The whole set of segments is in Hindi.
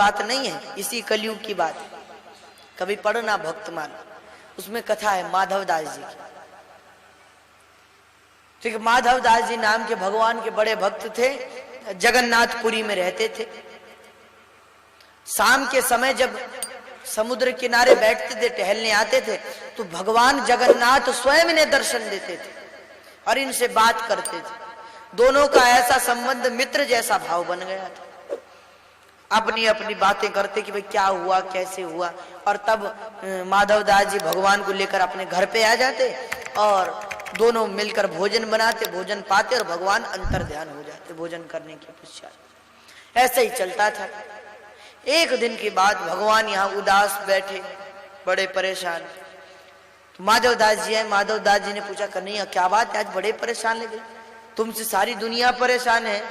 बात नहीं है, इसी कलयुग की बात है। कभी पढ़ना भक्तमाल, उसमें कथा है माधव दास जी की। ठीक है, माधव दास जी नाम के भगवान के बड़े भक्त थे, जगन्नाथपुरी में रहते थे। शाम के समय जब समुद्र किनारे बैठते थे, टहलने आते थे, तो भगवान जगन्नाथ स्वयं इन्हें दर्शन देते थे और इनसे बात करते थे। दोनों का ऐसा संबंध मित्र जैसा भाव बन गया था। अपनी अपनी बातें करते कि भाई क्या हुआ, कैसे हुआ। और तब माधव दास जी भगवान को लेकर अपने घर पे आ जाते और दोनों मिलकर भोजन बनाते, भोजन पाते और भगवान अंतर ध्यान हो जाते भोजन करने के पश्चात। ऐसे ही चलता था। एक दिन की बात, भगवान यहाँ उदास बैठे, बड़े परेशान। तो माधव दास जी है, माधव दास जी ने पूछा, कन्हैया क्या बात है, आज बड़े परेशान लगे, तुमसे सारी दुनिया परेशान है।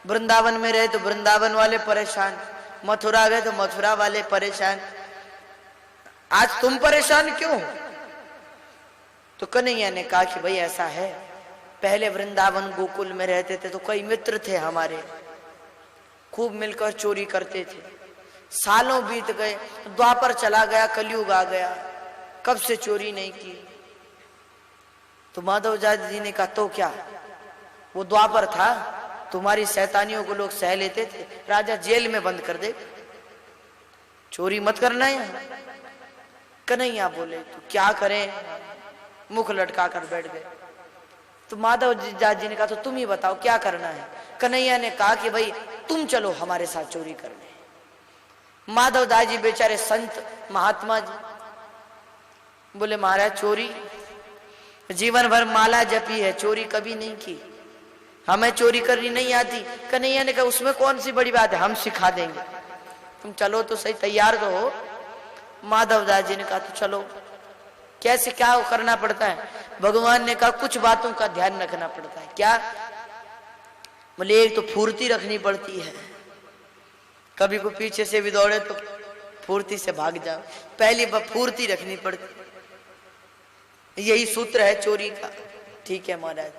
वृंदावन में रहे तो वृंदावन वाले परेशान, मथुरा गए तो मथुरा वाले परेशान, आज तुम परेशान क्यों? तो कन्हैया ने कहा कि भाई ऐसा है, पहले वृंदावन गोकुल में रहते थे तो कई मित्र थे हमारे, खूब मिलकर चोरी करते थे। सालों बीत गए, द्वापर चला गया, कलयुग आ गया, कब से चोरी नहीं की। तो माधव दास जी ने कहा तो क्या, वो द्वापर था, तुम्हारी शैतानियों को लोग सह लेते थे, राजा जेल में बंद कर दे, चोरी मत करना है। कन्हैया बोले तो क्या करें, मुख लटका कर बैठ गए। तो माधव दास जी ने कहा तो तुम ही बताओ क्या करना है। कन्हैया ने कहा कि भाई तुम चलो हमारे साथ चोरी करने। माधव दास जी बेचारे संत महात्मा जी बोले महाराज चोरी, जीवन भर माला जपी है, चोरी कभी नहीं की, हमें चोरी करनी नहीं आती। कन्हैया ने कहा उसमें कौन सी बड़ी बात है, हम सिखा देंगे, तुम चलो तो सही, तैयार तो हो। माधव दास जी ने कहा तो चलो। कैसे क्या करना पड़ता है? भगवान ने कहा कुछ बातों का ध्यान रखना पड़ता है। क्या? बोले एक तो फुर्ती रखनी पड़ती है, कभी को पीछे से भी दौड़े तो फुर्ती से भाग जाओ, पहली बार फुर्ती रखनी पड़ती, यही सूत्र है चोरी का। ठीक है महाराज,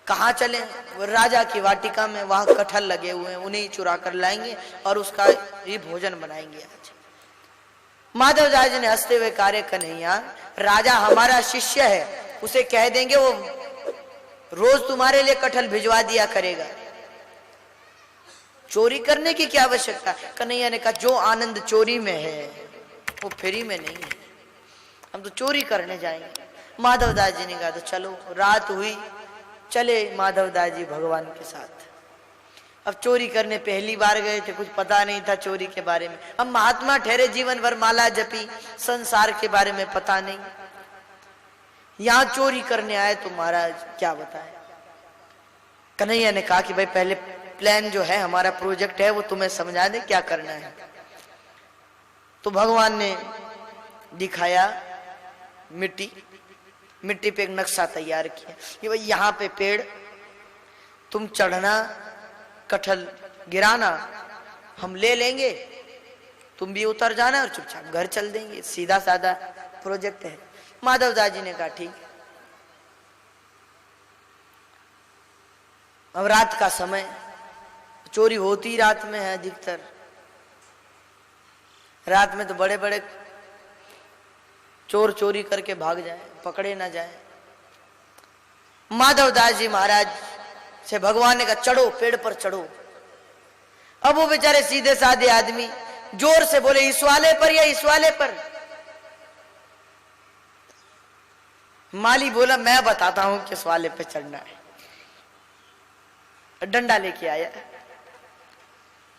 कहाँ चले? राजा की वाटिका में, वहां कटहल लगे हुए हैं, उन्हें ही चुरा कर लाएंगे और उसका ही भोजन बनाएंगे आज। माधव दास जी ने हंसते हुए कहा, कन्हैया राजा हमारा शिष्य है, उसे कह देंगे वो रोज तुम्हारे लिए कटहल भिजवा दिया करेगा, चोरी करने की क्या आवश्यकता। कन्हैया ने कहा जो आनंद चोरी में है वो फ्री में नहीं है, हम तो चोरी करने जाएंगे। माधव दास जी ने कहा तो चलो। रात हुई, चले माधव दास जी भगवान के साथ। अब चोरी करने पहली बार गए थे, कुछ पता नहीं था चोरी के बारे में। अब महात्मा ठहरे, जीवन भर माला जपी, संसार के बारे में पता नहीं, यहां चोरी करने आए तो महाराज क्या बताए। कन्हैया ने कहा कि भाई पहले प्लान जो है, हमारा प्रोजेक्ट है, वो तुम्हें समझा दे क्या करना है। तो भगवान ने दिखाया, मिट्टी पे एक नक्शा तैयार किया कि भाई यहाँ पे पेड़, तुम चढ़ना, कटहल गिराना, हम ले लेंगे, तुम भी उतर जाना और चुपचाप घर चल देंगे, सीधा साधा प्रोजेक्ट है। माधव दास जी ने कहा ठीक। अब रात का समय, चोरी होती रात में है अधिकतर, रात में तो बड़े बड़े चोर चोरी करके भाग जाए, पकड़े ना जाए। माधव दास जी महाराज से भगवान ने कहा चढ़ो, पेड़ पर चढ़ो। अब वो बेचारे सीधे साधे आदमी जोर से बोले इस वाले पर या इस वाले पर। माली बोला मैं बताता हूं किस वाले पे चढ़ना है। डंडा लेके आया,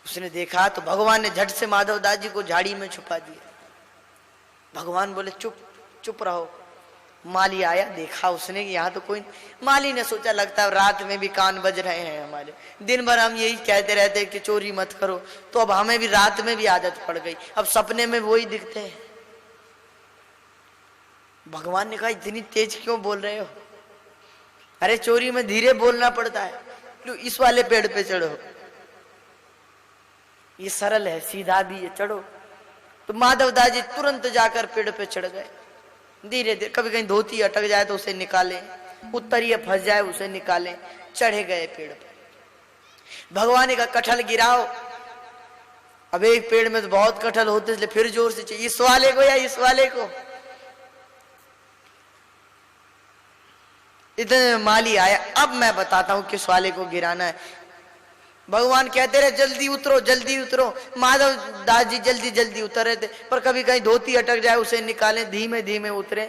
उसने देखा तो भगवान ने झट से माधव दास जी को झाड़ी में छुपा दिया। भगवान बोले चुप चुप रहो। माली आया, देखा उसने कि यहाँ तो कोई। माली ने सोचा लगता है रात में भी कान बज रहे हैं हमारे, दिन भर हम यही कहते रहते कि चोरी मत करो, तो अब हमें भी रात में भी आदत पड़ गई, अब सपने में वही दिखते हैं। भगवान ने कहा इतनी तेज क्यों बोल रहे हो? अरे चोरी में धीरे बोलना पड़ता है। लो इस वाले पेड़ पे चढ़ो, ये सरल है, सीधा भी है, चढ़ो। तो माधव दास जी तुरंत जाकर पेड़ पे चढ़ गए। धीरे धीरे, कभी कहीं धोती अटक जाए तो उसे निकालें, उत्तरीय फंस जाए उसे निकालें, चढ़े गए पेड़ पे। भगवान का कटहल गिराओ, अब एक पेड़ में तो बहुत कटहल होते, इसलिए फिर जोर से चाहिए, इस वाले को या इस वाले को। इतने में माली आया, अब मैं बताता हूं किस वाले को गिराना है। भगवान कहते रहे जल्दी उतरो जल्दी उतरो। माधव दास जी जल्दी जल्दी उतर रहे थे, पर कभी कहीं धोती अटक जाए उसे निकालें, धीमे धीमे उतरे।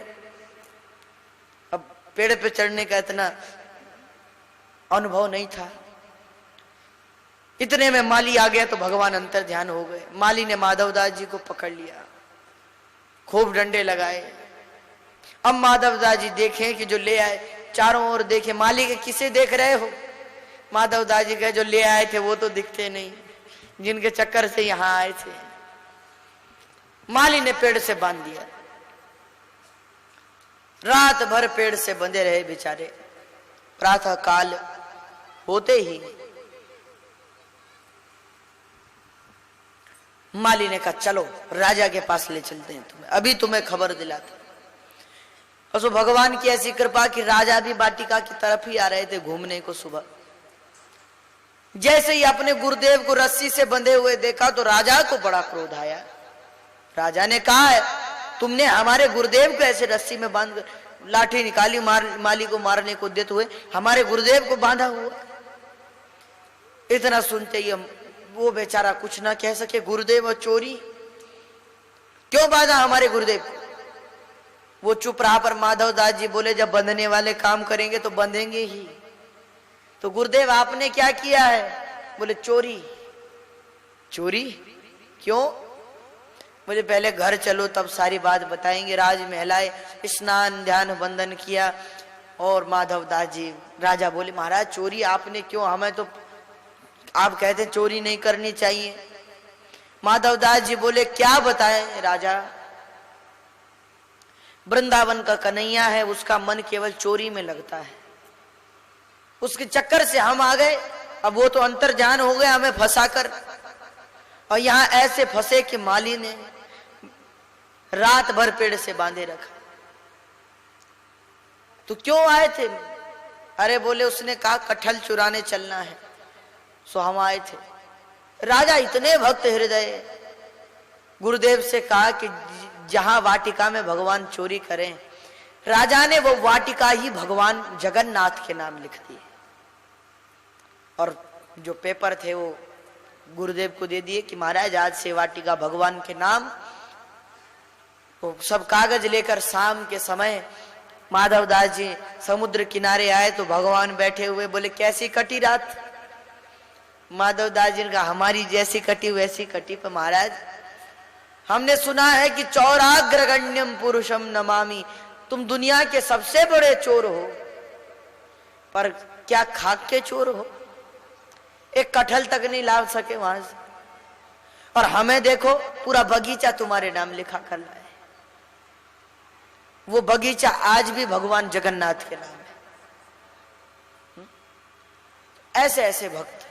अब पेड़ पे चढ़ने का इतना अनुभव नहीं था। इतने में माली आ गया तो भगवान अंतर ध्यान हो गए। माली ने माधव दास जी को पकड़ लिया, खूब डंडे लगाए। अब माधव दास जी देखें कि जो ले आए, चारों ओर देखे, माली के किसे देख रहे हो? माधव दास जी कहे जो ले आए थे वो तो दिखते नहीं, जिनके चक्कर से यहां आए थे। माली ने पेड़ से बांध दिया, रात भर पेड़ से बंधे रहे बेचारे। प्रातः काल होते ही माली ने कहा चलो राजा के पास ले चलते हैं तुम्हें, अभी तुम्हें खबर दिलाते। और सो भगवान की ऐसी कृपा कि राजा भी वाटिका की तरफ ही आ रहे थे घूमने को। सुबह जैसे ही अपने गुरुदेव को रस्सी से बंधे हुए देखा तो राजा को बड़ा क्रोध आया। राजा ने कहा है तुमने हमारे गुरुदेव को ऐसे रस्सी में बांध कर लाठी निकाली, माली को मारने को देते हुए हमारे गुरुदेव को बांधा हुआ। इतना सुनते ही वो बेचारा कुछ ना कह सके। गुरुदेव और चोरी क्यों बांधा हमारे गुरुदेव को? वो चुप रहा। पर माधव दास जी बोले जब बंधने वाले काम करेंगे तो बंधेंगे ही। तो गुरुदेव आपने क्या किया है? बोले चोरी। चोरी क्यों? मुझे पहले घर चलो तब सारी बात बताएंगे। राजमहल आए, स्नान ध्यान बंदन किया। और माधव दास जी, राजा बोले महाराज चोरी आपने क्यों? हमें तो आप कहते चोरी नहीं करनी चाहिए। माधव दास जी बोले क्या बताएं राजा? वृंदावन का कन्हैया है, उसका मन केवल चोरी में लगता है, उसके चक्कर से हम आ गए। अब वो तो अंतर्जान हो गया हमें फंसाकर, और यहां ऐसे फंसे कि माली ने रात भर पेड़ से बांधे रखा। तो क्यों आए थे? अरे बोले उसने कहा कटहल चुराने चलना है, सो हम आए थे। राजा इतने भक्त हृदय, गुरुदेव से कहा कि जहां वाटिका में भगवान चोरी करें, राजा ने वो वाटिका ही भगवान जगन्नाथ के नाम लिख दी। और जो पेपर थे वो गुरुदेव को दे दिए कि महाराज आज से वाटिका भगवान के नाम। वो सब कागज लेकर शाम के समय माधव दास जी समुद्र किनारे आए तो भगवान बैठे हुए। बोले कैसी कटी रात? माधव दास जी ने कहा हमारी जैसी कटी वैसी कटी। पर महाराज हमने सुना है कि चौराग्रगण्यम पुरुषम नमामि, तुम दुनिया के सबसे बड़े चोर हो, पर क्या खाक के चोर हो? एक कटहल तक नहीं ला सके वहां से, और हमें देखो पूरा बगीचा तुम्हारे नाम लिखा कर लाए। वो बगीचा आज भी भगवान जगन्नाथ के नाम है। ऐसे ऐसे भक्त